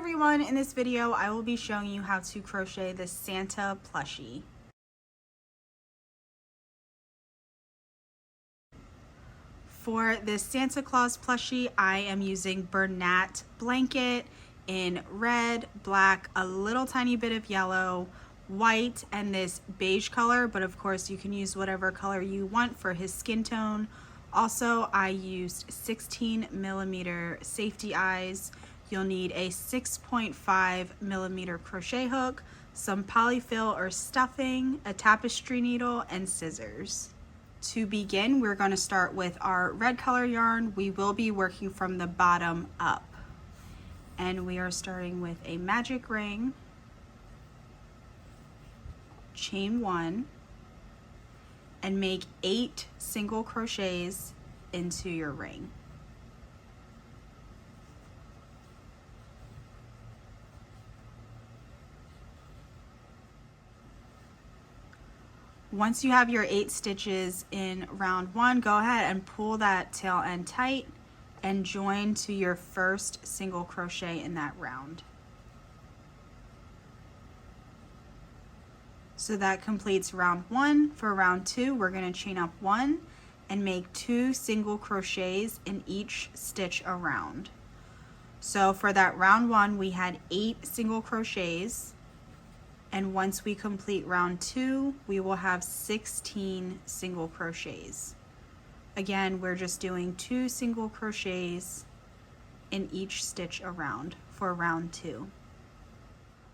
everyone, in this video I will be showing you how to crochet the Santa plushie. For this Santa Claus plushie, I am using Bernat blanket in red, black, a little tiny bit of yellow, white, and this beige color, but of course you can use whatever color you want for his skin tone. Also, I used 16mm safety eyes. You'll need a 6.5mm crochet hook, some polyfill or stuffing, a tapestry needle, and scissors. To begin, we're going to start with our red color yarn. We will be working from the bottom up. And we are starting with a magic ring, chain 1, and make 8 single crochets into your ring. Once you have your 8 stitches in round 1, go ahead and pull that tail end tight and join to your first single crochet in that round. So that completes round 1. For round 2, we're going to chain up 1 and make 2 single crochets in each stitch around. So for that round 1, we had 8 single crochets. And once we complete round 2, we will have 16 single crochets. Again, we're just doing 2 single crochets in each stitch around for round 2.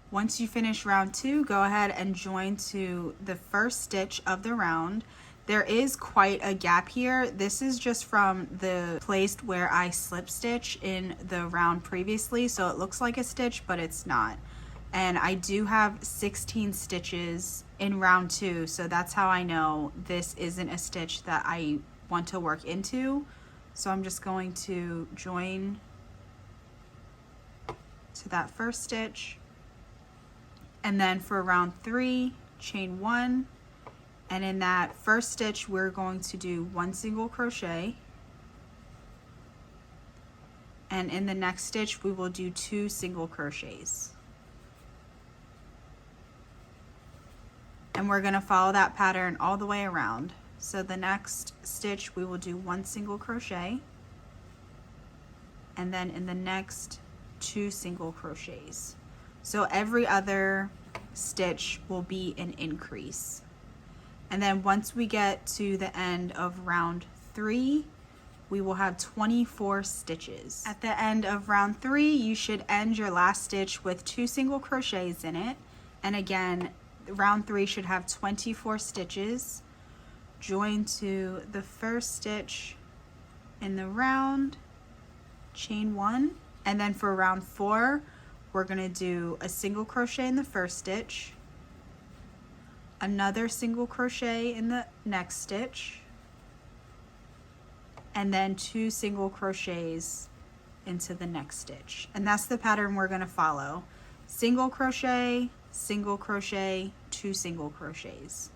Once you finish round 2, go ahead and join to the first stitch of the round. There is quite a gap here. This is just from the place where I slip stitch in the round previously, so it looks like a stitch, but it's not. And I do have 16 stitches in round 2, so that's how I know this isn't a stitch that I want to work into. So I'm just going to join to that first stitch, and then for round 3, chain 1, and in that first stitch we're going to do 1 single crochet, and in the next stitch we will do 2 single crochets. And we're going to follow that pattern all the way around. So the next stitch we will do 1 single crochet, and then in the next 2 single crochets. So every other stitch will be an increase. And then once we get to the end of round 3, we will have 24 stitches. At the end of round 3, you should end your last stitch with 2 single crochets in it. And again, round 3 should have 24 stitches. Join to the first stitch in the round, chain 1, and then for round 4 we're going to do a single crochet in the first stitch, another single crochet in the next stitch, and then 2 single crochets into the next stitch. And that's the pattern we're going to follow: single crochet, 2 single crochets.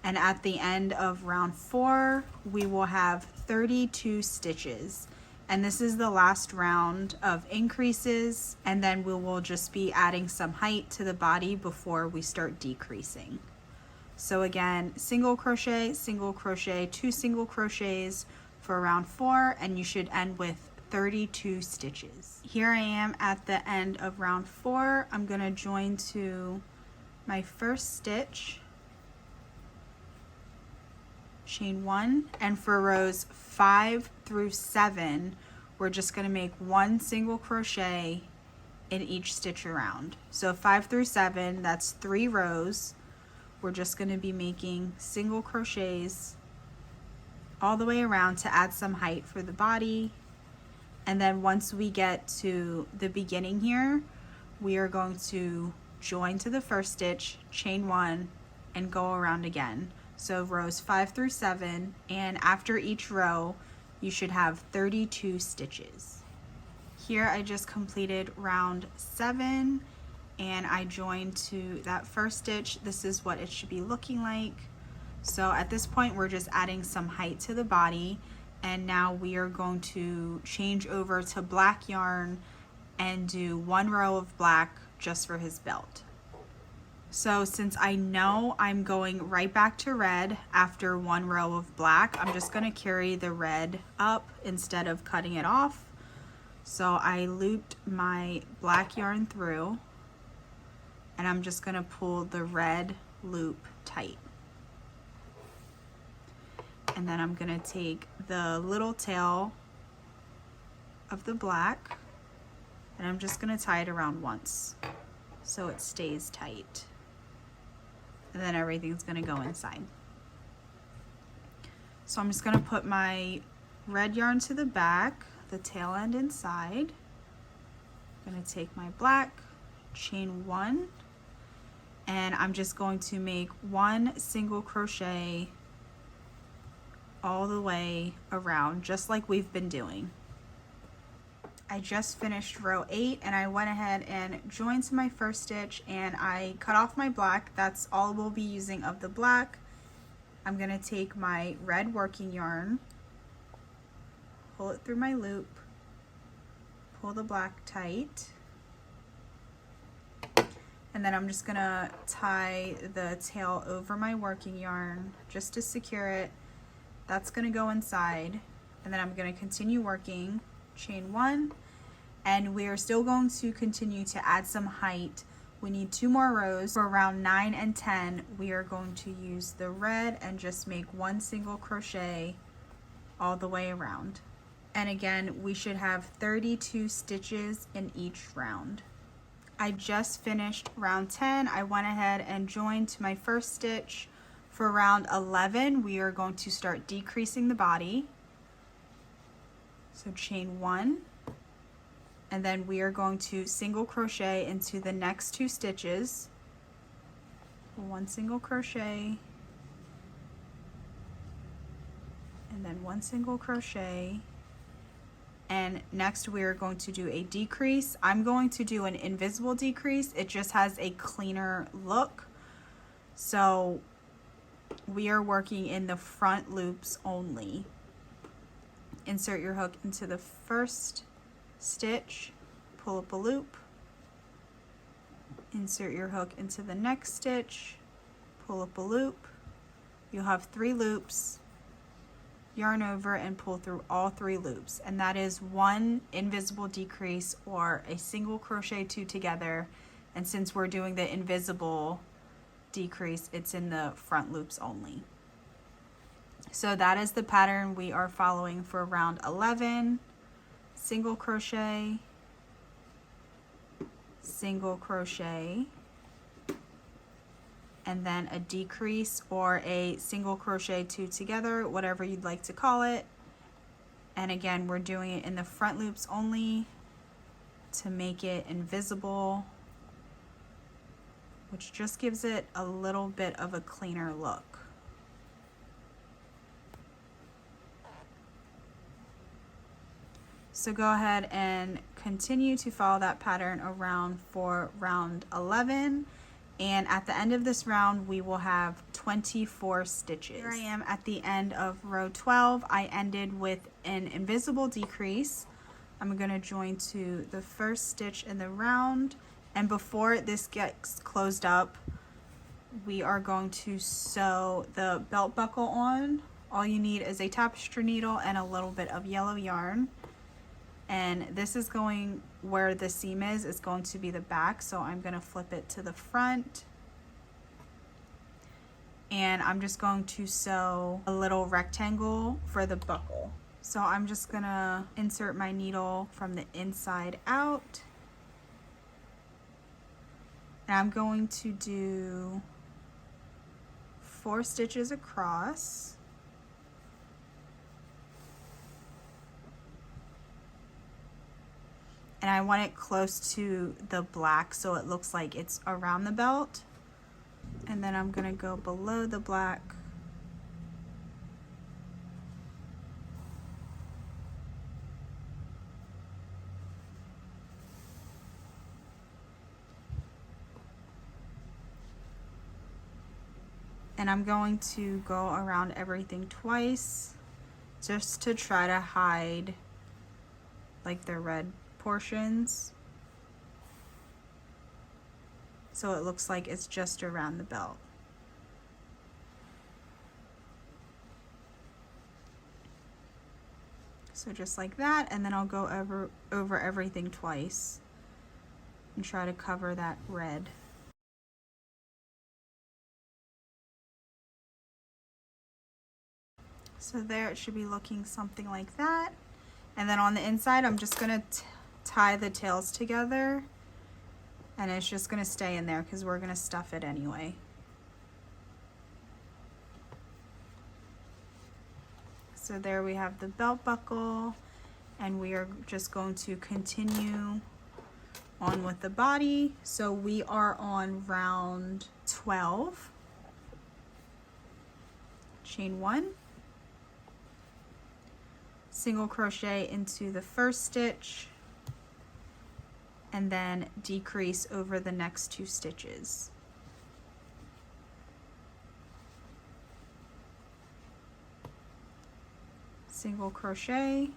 And at the end of round 4 we will have 32 stitches, and this is the last round of increases, and then we will just be adding some height to the body before we start decreasing. So again, single crochet, 2 single crochets for round 4, and you should end with 32 stitches. Here I am at the end of round 4. I'm going to join to my first stitch, chain 1, and for rows 5 through 7 we're just going to make 1 single crochet in each stitch around. So 5 through 7, that's 3 rows. We're just going to be making single crochets all the way around to add some height for the body. And then once we get to the beginning here, we are going to join to the first stitch, chain 1, and go around again. So rows 5 through 7, and after each row you should have 32 stitches. Here I just completed round 7, and I joined to that first stitch. This is what it should be looking like. So at this point we're just adding some height to the body, and now we are going to change over to black yarn and do 1 row of black just for his belt. So since I know I'm going right back to red after 1 row of black, I'm just going to carry the red up instead of cutting it off. So I looped my black yarn through, and I'm just going to pull the red loop tight. And then I'm going to take the little tail of the black, and I'm just going to tie it around once so it stays tight. And then everything's going to go inside. So I'm just going to put my red yarn to the back, the tail end inside. I'm going to take my black, chain 1, and I'm just going to make 1 single crochet all the way around, just like we've been doing. I just finished row 8, and I went ahead and joined to my first stitch, and I cut off my black. That's all we'll be using of the black. I'm going to take my red working yarn, pull it through my loop, pull the black tight, and then I'm just going to tie the tail over my working yarn just to secure it. That's going to go inside, and then I'm going to continue working, chain 1, and we are still going to continue to add some height. We need 2 more rows. For round 9 and 10, we are going to use the red and just make 1 single crochet all the way around. And again, we should have 32 stitches in each round. I just finished round 10. I went ahead and joined to my first stitch. For round 11, we are going to start decreasing the body. So chain 1, and then we are going to single crochet into the next 2 stitches. 1 single crochet, and then 1 single crochet. And next we are going to do a decrease. I'm going to do an invisible decrease. It just has a cleaner look. So we are working in the front loops only. Insert your hook into the first stitch, pull up a loop, insert your hook into the next stitch, pull up a loop. You'll have 3 loops, yarn over and pull through all 3 loops, and that is 1 invisible decrease or a single crochet 2 together. And since we're doing the invisible decrease, it's in the front loops only. So that is the pattern we are following for round 11. Single crochet, single crochet, and then a decrease or a single crochet 2 together, whatever you'd like to call it. And again, we're doing it in the front loops only to make it invisible, which just gives it a little bit of a cleaner look. So go ahead and continue to follow that pattern around for round 11. And at the end of this round, we will have 24 stitches. Here I am at the end of row 12. I ended with an invisible decrease. I'm going to join to the first stitch in the round. And before this gets closed up, we are going to sew the belt buckle on. All you need is a tapestry needle and a little bit of yellow yarn. And this is going where the seam is. It's going to be the back, so I'm going to flip it to the front. And I'm just going to sew a little rectangle for the buckle. So I'm just going to insert my needle from the inside out. And I'm going to do 4 stitches across. And I want it close to the black so it looks like it's around the belt. And then I'm going to go below the black. And I'm going to go around everything twice just to try to hide like the red portions. so it looks like it's just around the belt. So just like that, and then I'll go over everything twice and try to cover that red. So there it should be looking something like that. And then on the inside, I'm just gonna tie the tails together, and it's just gonna stay in there because we're gonna stuff it anyway. So there we have the belt buckle, and we are just going to continue on with the body. So we are on round 12. Chain 1, single crochet into the first stitch, and then decrease over the next 2 stitches. Single crochet,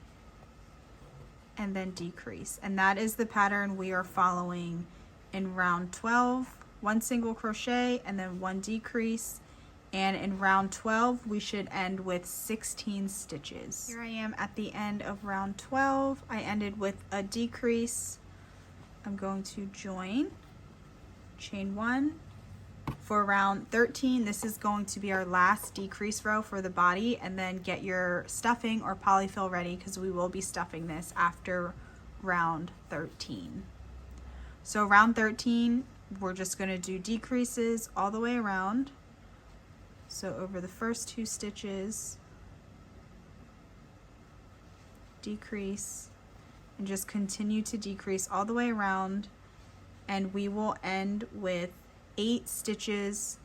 and then decrease. And that is the pattern we are following in round 12. 1 single crochet and then 1 decrease. And in round 12, we should end with 16 stitches. Here I am at the end of round 12. I ended with a decrease. I'm going to join, chain 1. For round 13, this is going to be our last decrease row for the body, and then get your stuffing or polyfill ready because we will be stuffing this after round 13. So round 13, we're just going to do decreases all the way around. So over the first 2 stitches, decrease, and just continue to decrease all the way around, and we will end with 8 stitches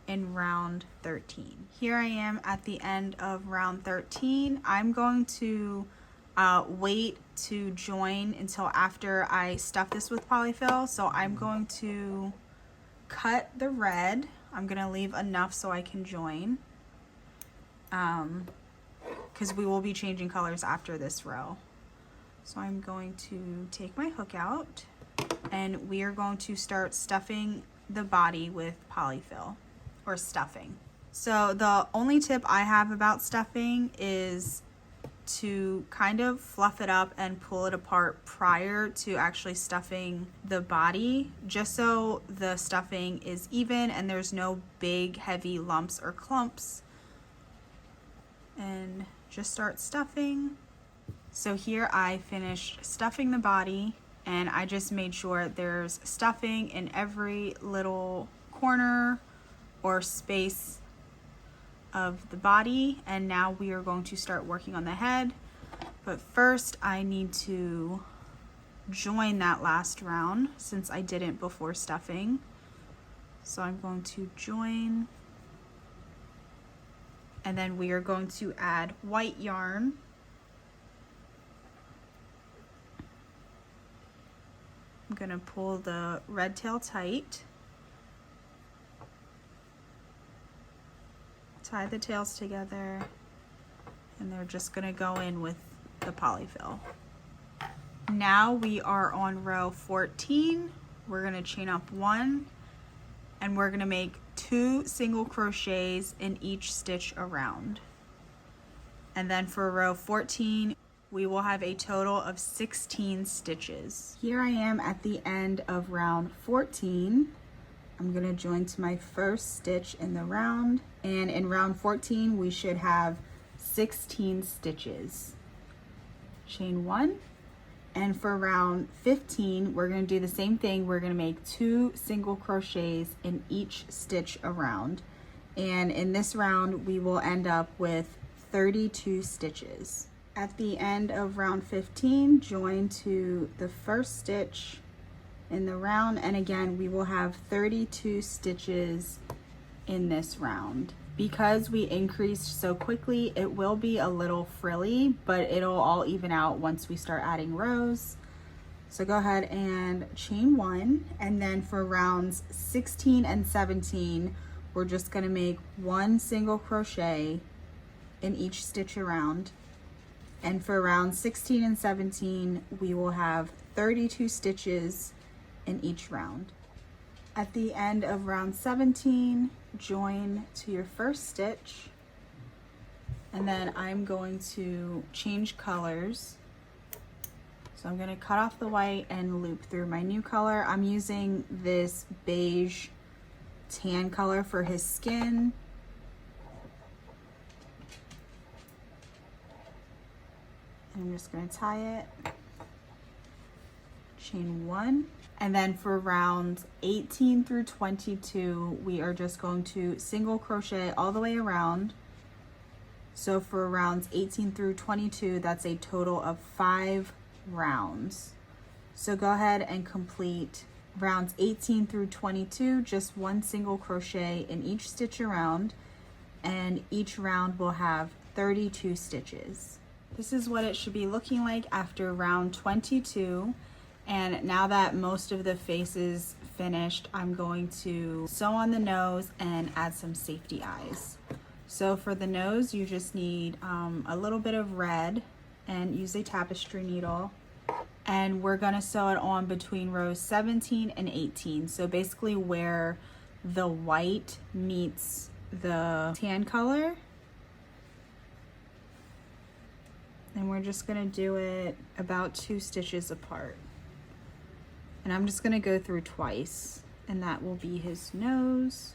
in round 13. Here I am at the end of round 13. I'm going to wait to join until after I stuff this with polyfill. So I'm going to cut the red. I'm gonna leave enough so I can join, because we will be changing colors after this row. So I'm going to take my hook out, and we are going to start stuffing the body with polyfill, or stuffing. So the only tip I have about stuffing is to kind of fluff it up and pull it apart prior to actually stuffing the body, just so the stuffing is even and there's no big heavy lumps or clumps. And just start stuffing. So here I finished stuffing the body, and I just made sure there's stuffing in every little corner or space of the body. And now we are going to start working on the head. But first I need to join that last round since I didn't before stuffing. So I'm going to join, and then we are going to add white yarn. I'm going to pull the red tail tight, tie the tails together, and they're just going to go in with the polyfill. Now we are on row 14. We're going to chain up 1, and we're going to make 2 single crochets in each stitch around. And then for row 14, we will have a total of 16 stitches. Here I am at the end of round 14. I'm going to join to my first stitch in the round, and in round 14 we should have 16 stitches. Chain 1, and for round 15 we're going to do the same thing. We're going to make 2 single crochets in each stitch around, and in this round we will end up with 32 stitches. At the end of round 15, join to the first stitch in the round, and again we will have 32 stitches in this round. Because we increased so quickly, it will be a little frilly, but it'll all even out once we start adding rows. So go ahead and chain 1, and then for rounds 16 and 17 we're just going to make 1 single crochet in each stitch around. And for rounds 16 and 17, we will have 32 stitches in each round. At the end of round 17, join to your first stitch, and then I'm going to change colors. So I'm going to cut off the white and loop through my new color. I'm using this beige tan color for his skin. And I'm just going to tie it, chain 1. And then for rounds 18 through 22, we are just going to single crochet all the way around. So for rounds 18 through 22, that's a total of 5 rounds. So go ahead and complete rounds 18 through 22, just 1 single crochet in each stitch around, and each round will have 32 stitches. This is what it should be looking like after round 22. And now that most of the face is finished, I'm going to sew on the nose and add some safety eyes. So for the nose, you just need a little bit of red and use a tapestry needle. And we're gonna sew it on between rows 17 and 18. So basically where the white meets the tan color. And we're just gonna do it about 2 stitches apart. And I'm just gonna go through twice, and that will be his nose.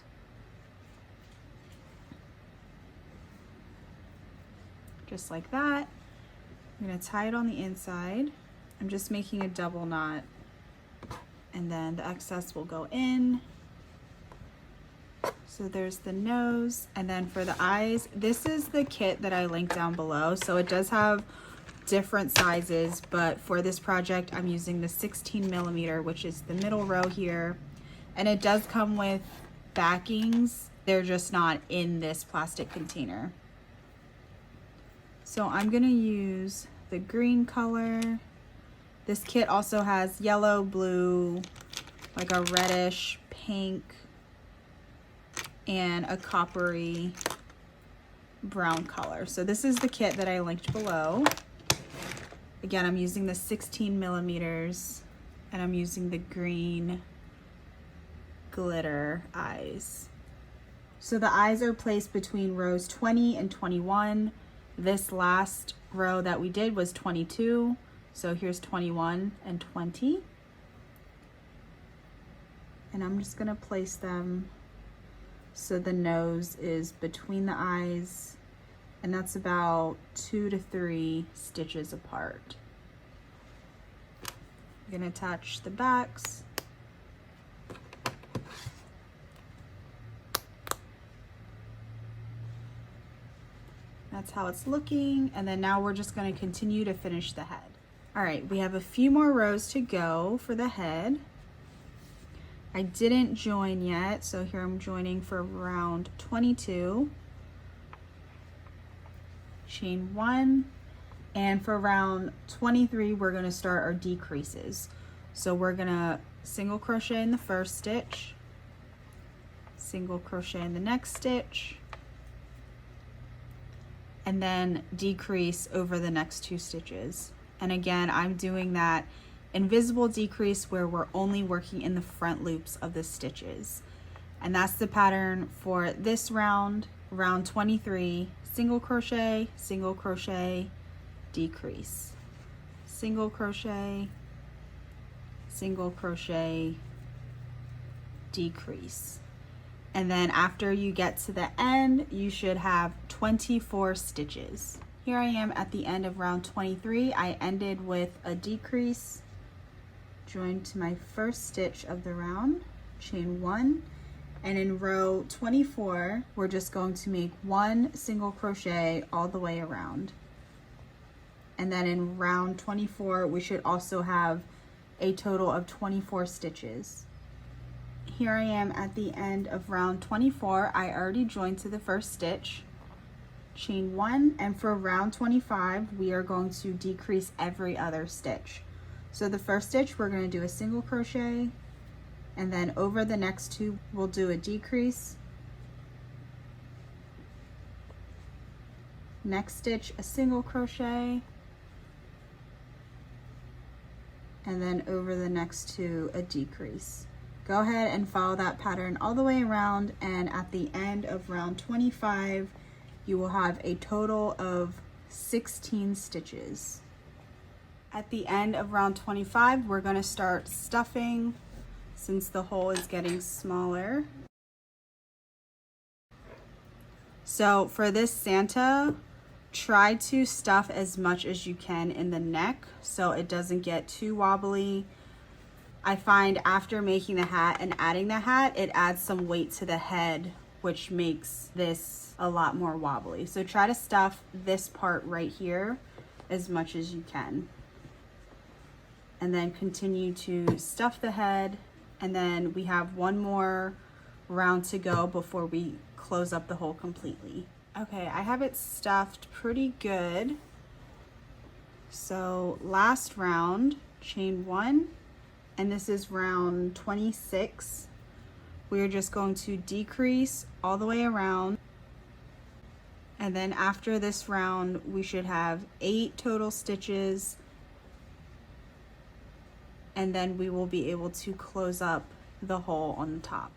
Just like that. I'm gonna tie it on the inside. I'm just making a double knot, and then the excess will go in. So there's the nose, and then for the eyes, this is the kit that I linked down below. So it does have different sizes, but for this project I'm using the 16mm, which is the middle row here, and it does come with backings. They're just not in this plastic container. So I'm gonna use the green color. This kit also has yellow, blue, like a reddish pink, and a coppery brown color. So this is the kit that I linked below. Again, I'm using the 16mm, and I'm using the green glitter eyes. So the eyes are placed between rows 20 and 21. This last row that we did was 22. So here's 21 and 20. And I'm just gonna place them so the nose is between the eyes, and that's about 2 to 3 stitches apart. I'm gonna attach the backs. That's how it's looking, and then now we're just gonna continue to finish the head. All right, we have a few more rows to go for the head. I didn't join yet, so here I'm joining for round 22. Chain 1, and for round 23 we're going to start our decreases. So we're going to single crochet in the first stitch, single crochet in the next stitch, and then decrease over the next 2 stitches. And again, I'm doing that invisible decrease where we're only working in the front loops of the stitches. And that's the pattern for this round, round 23. Single crochet, decrease, single crochet, decrease. And then after you get to the end, you should have 24 stitches. Here I am at the end of round 23. I ended with a decrease, join to my first stitch of the round, chain 1, and in row 24 we're just going to make 1 single crochet all the way around. And then in round 24 we should also have a total of 24 stitches. Here I am at the end of round 24. I already joined to the first stitch, chain 1, and for round 25 we are going to decrease every other stitch. So the first stitch we're going to do a single crochet, and then over the next 2 we'll do a decrease, next stitch a single crochet, and then over the next 2 a decrease. Go ahead and follow that pattern all the way around, and at the end of round 25 you will have a total of 16 stitches. At the end of round 25 we're going to start stuffing since the hole is getting smaller. So for this Santa, try to stuff as much as you can in the neck so it doesn't get too wobbly. I find after making the hat and adding the hat, it adds some weight to the head, which makes this a lot more wobbly. So try to stuff this part right here as much as you can. And then continue to stuff the head. And then we have one more round to go before we close up the hole completely. Okay, I have it stuffed pretty good. So last round, chain 1, and this is round 26. We're just going to decrease all the way around. And then after this round, we should have 8 total stitches. And then we will be able to close up the hole on the top.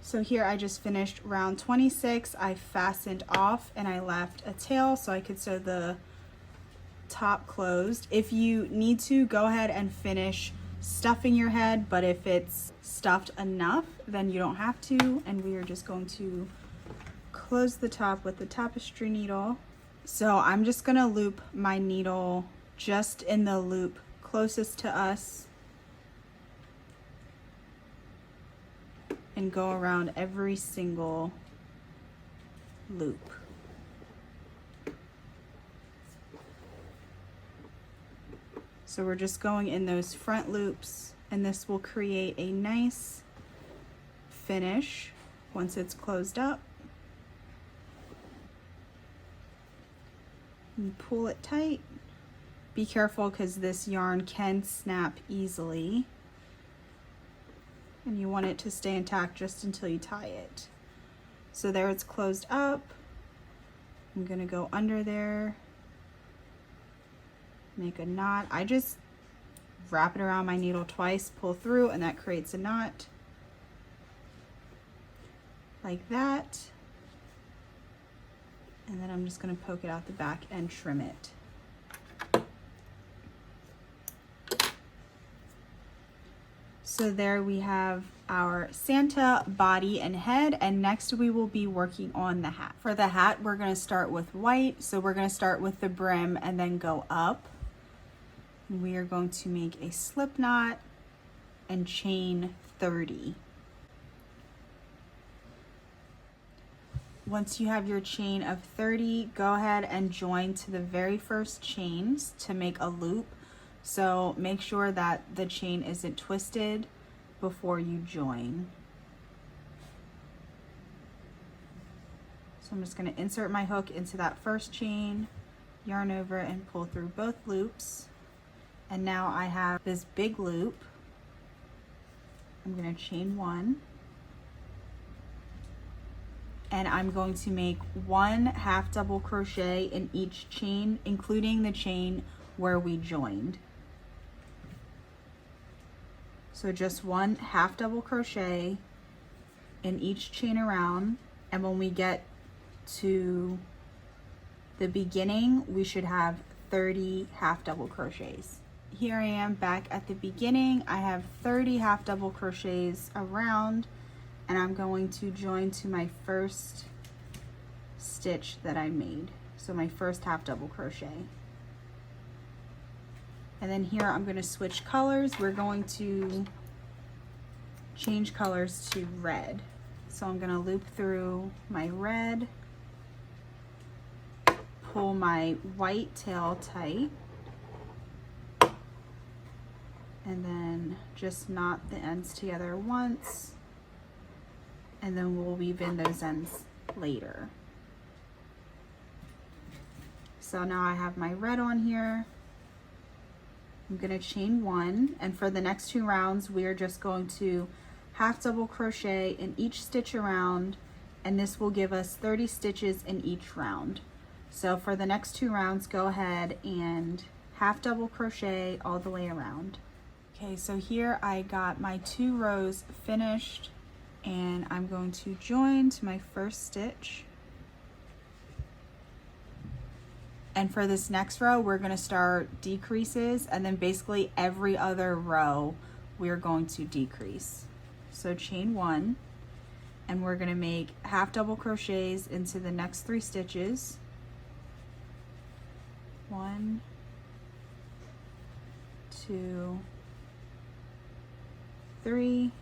So here I just finished round 26. I fastened off and I left a tail so I could sew the top closed. If you need to, go ahead and finish stuffing your head, but if it's stuffed enough, then you don't have to. And we are just going to close the top with the tapestry needle. So I'm just gonna loop my needle just in the loop closest to us and go around every single loop. So we're just going in those front loops, and this will create a nice finish once it's closed up. And pull it tight. Be careful because this yarn can snap easily, and you want it to stay intact just until you tie it. So there, it's closed up. I'm gonna go under there, make a knot. I just wrap it around my needle twice, pull through, and that creates a knot like that. And then I'm just gonna poke it out the back and trim it. So there we have our Santa body and head, and next we will be working on the hat. For the hat, we're going to start with white. So we're going to start with the brim and then go up. We are going to make a slip knot and chain 30. Once you have your chain of 30, go ahead and join to the very first chains to make a loop. So make sure that the chain isn't twisted before you join. So I'm just going to insert my hook into that first chain, yarn over and pull through both loops. And now I have this big loop. I'm going to chain 1. And I'm going to make 1 half double crochet in each chain, including the chain where we joined. So just 1 half double crochet in each chain around, and when we get to the beginning, we should have 30 half double crochets. Here I am back at the beginning. I have 30 half double crochets around, and I'm going to join to my first stitch that I made. So my first half double crochet. And then here I'm going to switch colors. We're going to change colors to red. So I'm going to loop through my red, pull my white tail tight, and then just knot the ends together once, and then we'll weave in those ends later. So now I have my red on here. I'm going to chain 1, and for the next 2 rounds we are just going to half double crochet in each stitch around, and this will give us 30 stitches in each round. So for the next 2 rounds, go ahead and half double crochet all the way around. Okay, so here I got my 2 rows finished, and I'm going to join to my first stitch. And for this next row, we're going to start decreases, and then basically every other row we're going to decrease. So chain 1, and we're going to make half double crochets into the next 3 stitches. 1, 2, 3,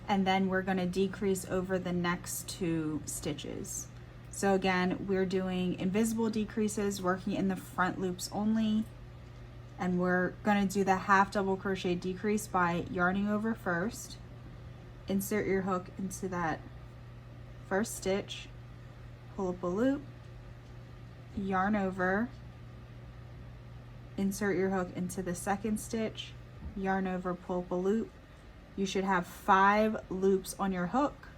and then we're going to decrease over the next 2 stitches. So again, we're doing invisible decreases, working in the front loops only, and we're going to do the half double crochet decrease by yarning over first. Insert your hook into that first stitch, pull up a loop, yarn over, insert your hook into the second stitch, yarn over, pull up a loop. You should have 5 loops on your hook.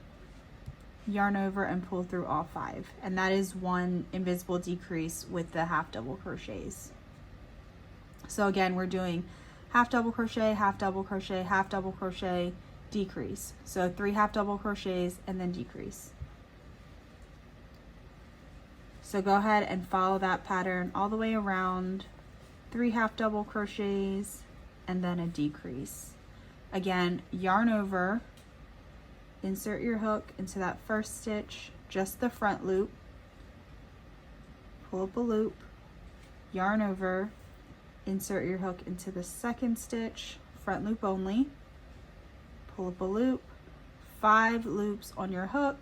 Yarn over and pull through all 5, and that is 1 invisible decrease with the half double crochets. So again, we're doing half double crochet, half double crochet, half double crochet, decrease. So 3 half double crochets and then decrease. So go ahead and follow that pattern all the way around. 3 half double crochets and then a decrease. Again, yarn over, insert your hook into that first stitch, just the front loop, pull up a loop, yarn over, insert your hook into the second stitch, front loop only, pull up a loop, 5 loops on your hook,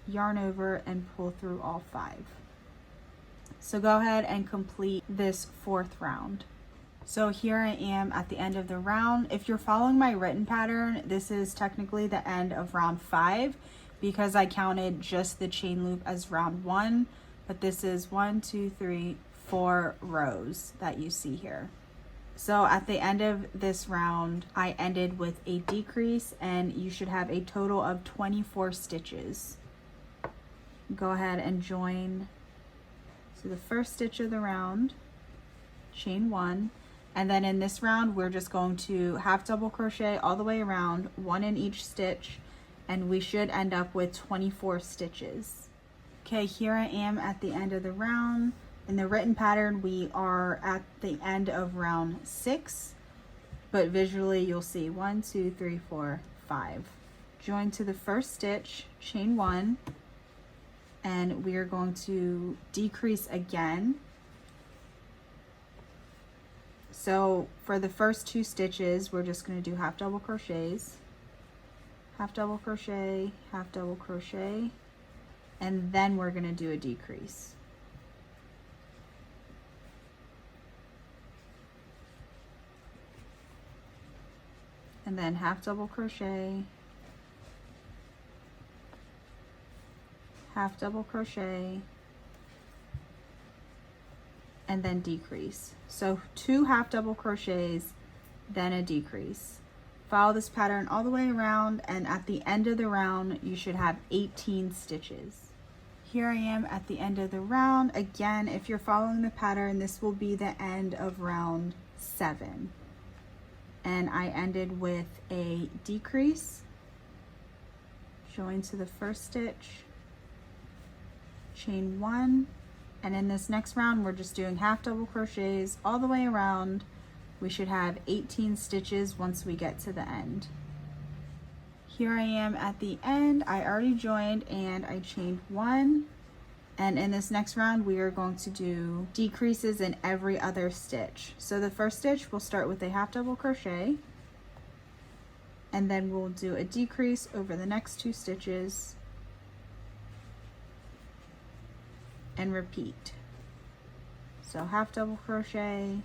yarn over and pull through all 5. So go ahead and complete this 4th round. So here I am at the end of the round. If you're following my written pattern, this is technically the end of round 5 because I counted just the chain loop as round 1, but this is 1, 2, 3, 4 rows that you see here. So at the end of this round, I ended with a decrease, and you should have a total of 24 stitches. Go ahead and join to the first stitch of the round, chain 1. And then in this round, we're just going to half double crochet all the way around, 1 in each stitch, and we should end up with 24 stitches. Okay, here I am at the end of the round. In the written pattern, we are at the end of round 6, but visually you'll see 1, 2, 3, 4, 5. Join to the first stitch, chain 1, and we are going to decrease again. So for the first 2 stitches, we're just going to do half double crochets, half double crochet, half double crochet, and then we're going to do a decrease. And then half double crochet, half double crochet, and then decrease. So 2 half double crochets, then a decrease. Follow this pattern all the way around, and at the end of the round you should have 18 stitches. Here I am at the end of the round. Again, if you're following the pattern, this will be the end of round 7. And I ended with a decrease, join to the first stitch, chain 1, and in this next round we're just doing half double crochets all the way around. We should have 18 stitches once we get to the end. Here I am at the end. I already joined and I chained 1, and in this next round we are going to do decreases in every other stitch. So the first stitch, we'll start with a half double crochet, and then we'll do a decrease over the next 2 stitches and repeat. So half double crochet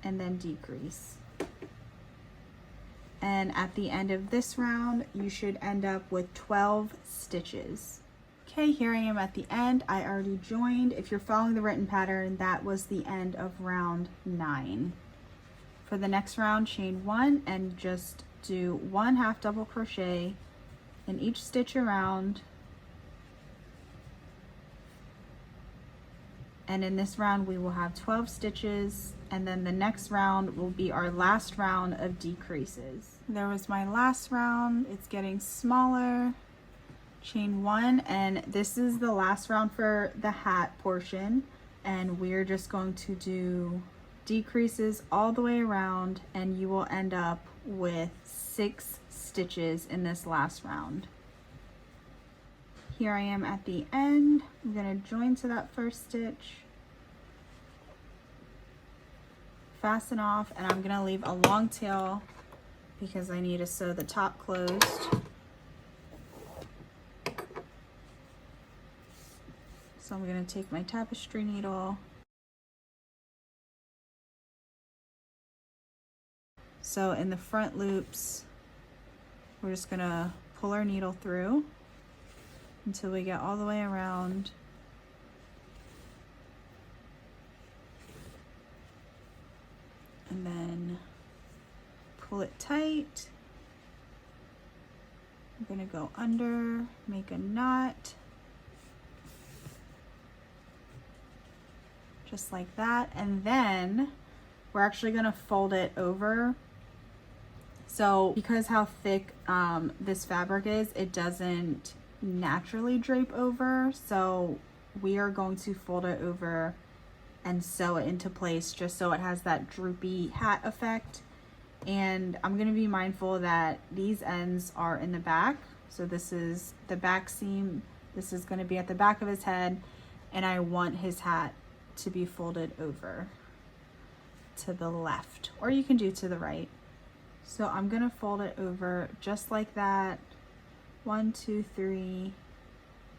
and then decrease. And at the end of this round, you should end up with 12 stitches. Okay, here I am at the end. I already joined. If you're following the written pattern, that was the end of round 9. For the next round, chain 1 and just do 1 half double crochet in each stitch around, And in this round we will have 12 stitches, and then the next round will be our last round of decreases. There was my last round. It's getting smaller. Chain 1, and this is the last round for the hat portion, and we're just going to do decreases all the way around, and you will end up with 6 stitches in this last round. Here I am at the end. I'm going to join to that first stitch, fasten off, and I'm going to leave a long tail because I need to sew the top closed. So I'm going to take my tapestry needle, so in the front loops we're just going to pull our needle through until we get all the way around, and then pull it tight. I'm going to go under, make a knot, just like that, and then we're actually going to fold it over. So because how thick this fabric is, it doesn't naturally drape over, so we are going to fold it over and sew it into place just so it has that droopy hat effect. And I'm going to be mindful that these ends are in the back, so this is the back seam, this is going to be at the back of his head, and I want his hat to be folded over to the left, or you can do to the right. So I'm going to fold it over just like that, 1, 2, 3,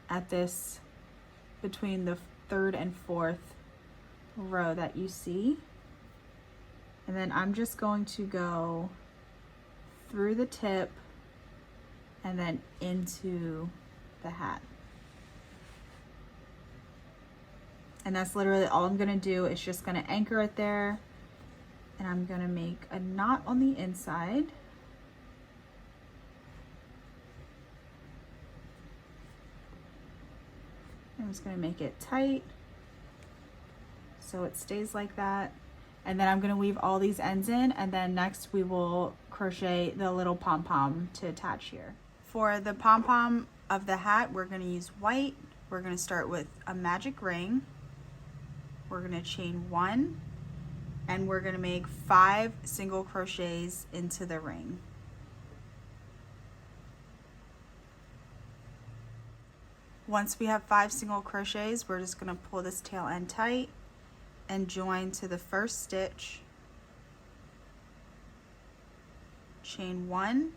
at this, between the 3rd and 4th row that you see. And then I'm just going to go through the tip and then into the hat. And that's literally all I'm gonna do. Is just gonna anchor it there, and I'm gonna make a knot on the inside. I'm just gonna make it tight so it stays like that. And then I'm gonna weave all these ends in, and then next we will crochet the little pom-pom to attach here. For the pom-pom of the hat, we're gonna use white. We're gonna start with a magic ring. We're gonna chain 1, and we're gonna make 5 single crochets into the ring. Once we have 5 single crochets, we're just gonna pull this tail end tight and join to the first stitch, chain 1,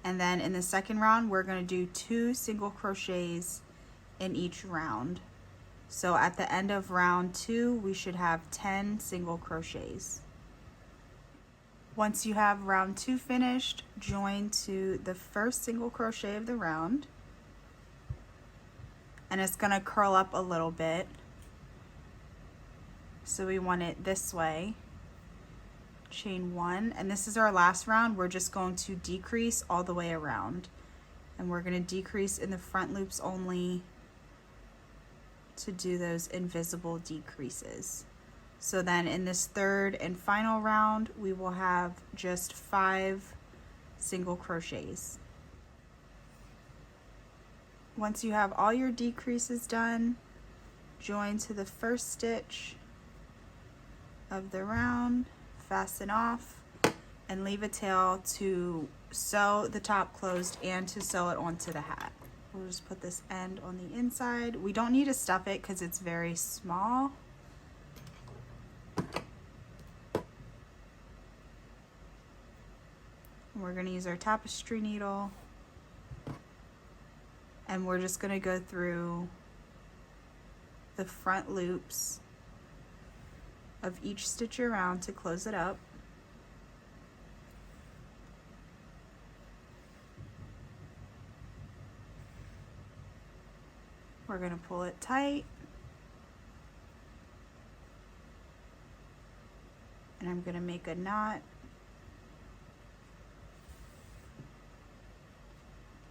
and then in the second round we're gonna do 2 single crochets in each round. So at the end of round 2, we should have 10 single crochets. Once you have round 2 finished, join to the first single crochet of the round, and it's gonna curl up a little bit. So we want it this way. Chain 1, and this is our last round. We're just going to decrease all the way around, and we're gonna decrease in the front loops only to do those invisible decreases. So then in this third and final round, we will have just 5 single crochets. Once you have all your decreases done, join to the first stitch of the round, fasten off, and leave a tail to sew the top closed and to sew it onto the hat. We'll just put this end on the inside. We don't need to stuff it because it's very small. We're going to use our tapestry needle, and we're just going to go through the front loops of each stitch around to close it up. We're going to pull it tight, and I'm going to make a knot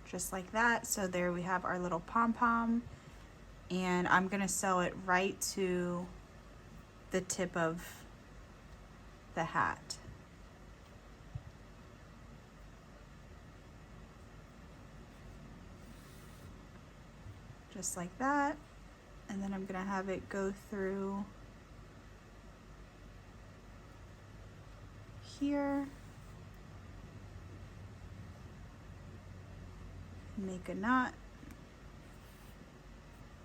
just like that. So there we have our little pom-pom, and I'm gonna sew it right to the tip of the hat. Just like that. And then I'm gonna have it go through here. Make a knot.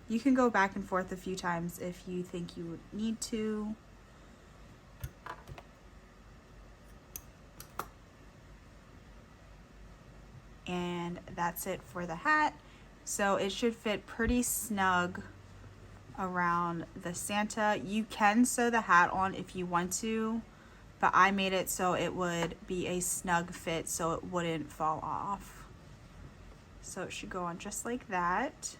You can go back and forth a few times if you think you would need to. And that's it for the hat. So it should fit pretty snug around the Santa. You can sew the hat on if you want to, but I made it so it would be a snug fit so it wouldn't fall off. So it should go on just like that.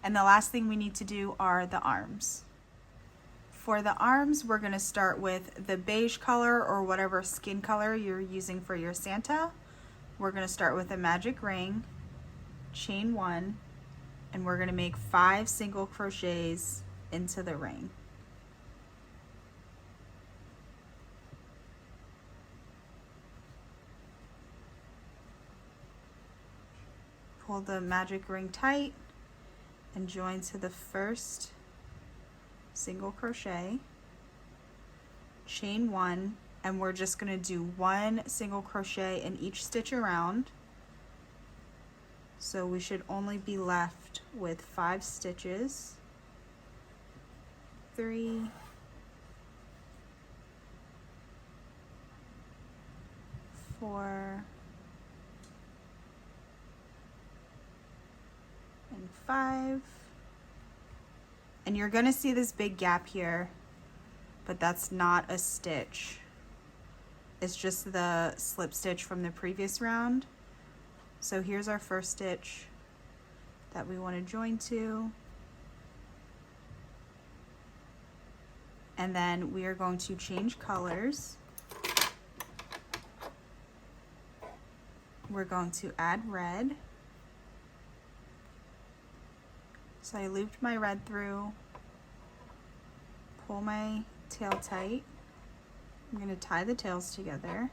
And the last thing we need to do are the arms. For the arms, we're gonna start with the beige color or whatever skin color you're using for your Santa. We're gonna start with a magic ring, chain 1, and we're gonna make 5 single crochets into the ring. Pull the magic ring tight and join to the first single crochet, chain 1, and we're just going to do 1 single crochet in each stitch around. So we should only be left with 5 stitches. 3, 4, and 5. And you're gonna see this big gap here, but that's not a stitch. It's just the slip stitch from the previous round. So here's our first stitch that we want to join to. And then we are going to change colors. We're going to add red. So I looped my red through, pull my tail tight. I'm going to tie the tails together.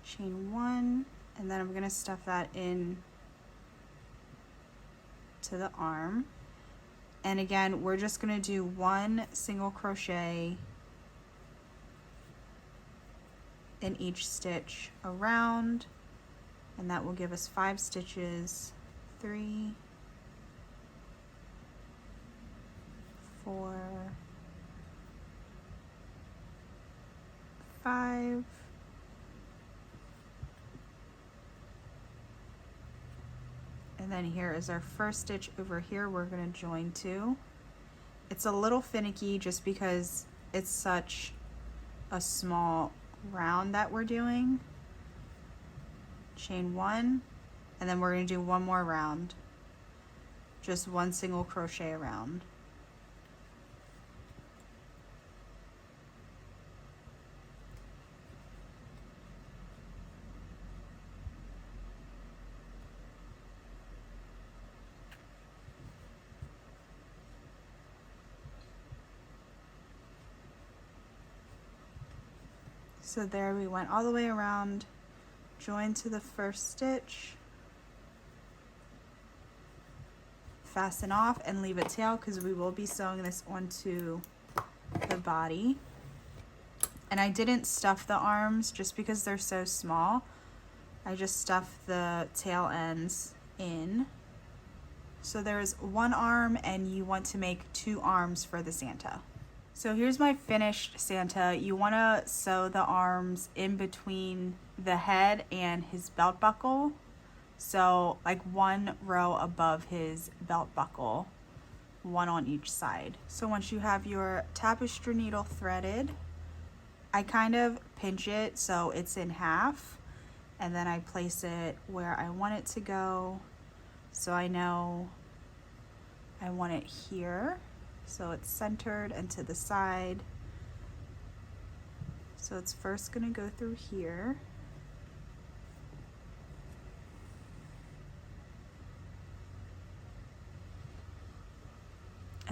Chain 1, and then I'm going to stuff that in to the arm. And again, we're just going to do 1 single crochet in each stitch around, and that will give us 5 stitches. 3, 4, 5, and then here is our first stitch over here we're going to join to. It's a little finicky just because it's such a small round that we're doing. Chain 1, and then we're going to do 1 more round, just 1 single crochet around. So there we went all the way around, join to the first stitch, fasten off and leave a tail because we will be sewing this onto the body. And I didn't stuff the arms just because they're so small. I just stuffed the tail ends in. So there's 1 arm and you want to make 2 arms for the Santa. So here's my finished Santa. You want to sew the arms in between the head and his belt buckle. So like 1 row above his belt buckle, 1 on each side. So once you have your tapestry needle threaded, I kind of pinch it so it's in half, and then I place it where I want it to go. So I know I want it here. So it's centered and to the side. So it's first going to go through here.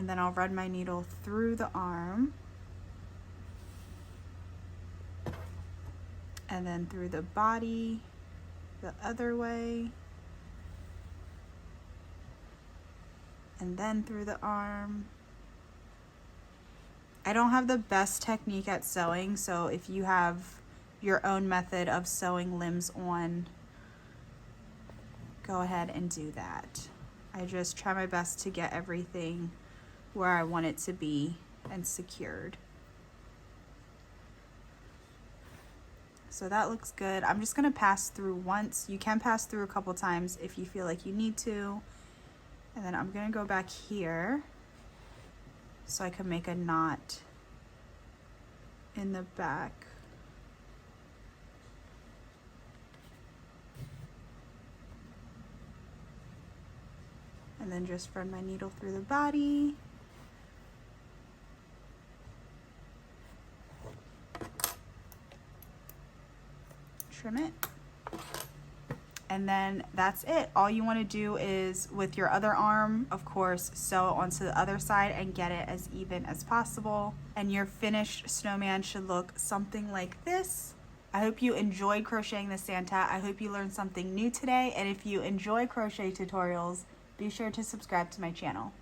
And then I'll run my needle through the arm. And then through the body, the other way. And then through the arm. I don't have the best technique at sewing, so if you have your own method of sewing limbs on, go ahead and do that. I just try my best to get everything where I want it to be and secured. So that looks good. I'm just gonna pass through once. You can pass through a couple times if you feel like you need to. And then I'm gonna go back here so I can make a knot in the back. And then just run my needle through the body. Trim it. And then that's it. All you want to do is, with your other arm, of course, sew it onto the other side and get it as even as possible. And your finished snowman should look something like this. I hope you enjoyed crocheting the Santa. I hope you learned something new today. And if you enjoy crochet tutorials, be sure to subscribe to my channel.